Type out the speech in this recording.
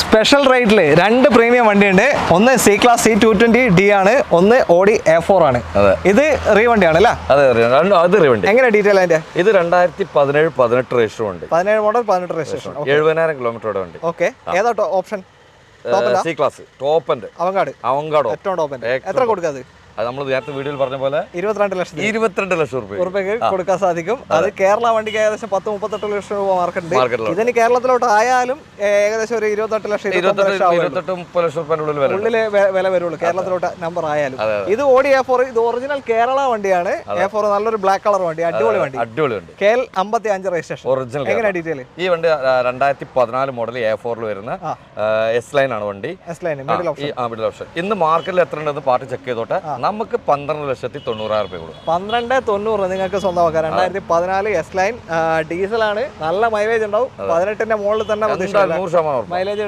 Special റേറ്റില് രണ്ട് premium വണ്ടിയുണ്ട്. ഒന്ന് സി ക്ലാസ് C220D ആണ്, ഒന്ന് Audi A4 ആണ്. ഇത് റീ വണ്ടിയാണ് അല്ലേ? അതെ, അത് റീ വണ്ടി. എങ്ങനെ ഡീറ്റെയിൽ അതിന്റെ? ഇത് 2017-18 രജിസ്റ്റർ വണ്ടി. 17 മോഡൽ 18 രജിസ്ട്രേഷൻ. 70,000 കിലോമീറ്റർ വണ്ടി. ഓക്കെ, ഏതാ option? C class top end. അവങ്കാട് ഏറ്റവും ടോപ്പ് എൻഡ്. എത്ര കൊടുക്കാത്? അത് നമ്മൾ നേരത്തെ വീഡിയോയിൽ പറഞ്ഞ പോലെ 22 ലക്ഷം രൂപയ്ക്ക് കൊടുക്കാൻ സാധിക്കും. അത് കേരള വണ്ടിക്ക് ഏകദേശം 10-38 ലക്ഷം രൂപ മാർക്കറ്റ്. ഇതിന് കേരളത്തിലോട്ട് ആയാലും ഏകദേശം ഒരു 28 ലക്ഷം 30 ലക്ഷം ഉള്ളില് വില വരുള്ളൂ കേരളത്തിലോട്ട് നമ്പർ ആയാലും. ഇത് Audi A4, ഇത് ഒറിജിനൽ കേരള വണ്ടിയാണ്. A4 നല്ലൊരു ബ്ലാക്ക് കളർ വണ്ടി, അടിപൊളി വണ്ടി. KL 55 registration. എങ്ങനെ ഡീറ്റെയിൽ? ഈ വണ്ടി 2014 മോഡൽ A4 വരുന്ന S ലൈൻ ആണ് വണ്ടി. Middle option. ഇന്ന് മാർക്കറ്റിൽ എത്ര ഉണ്ടെന്ന് പാർട്ടി ചെക്ക് ചെയ്തോട്ടെ. നമുക്ക് 12,90,000 രൂപ കൊടുക്കും. 12,90,000 നിങ്ങൾക്ക് സ്വന്തമാക്കാം. 2014 S ലൈൻ ഡീസൽ ആണ്, നല്ല മൈലേജ് ഉണ്ടാവും. 18ന്റെ മുകളിൽ തന്നെ മൈലേജ്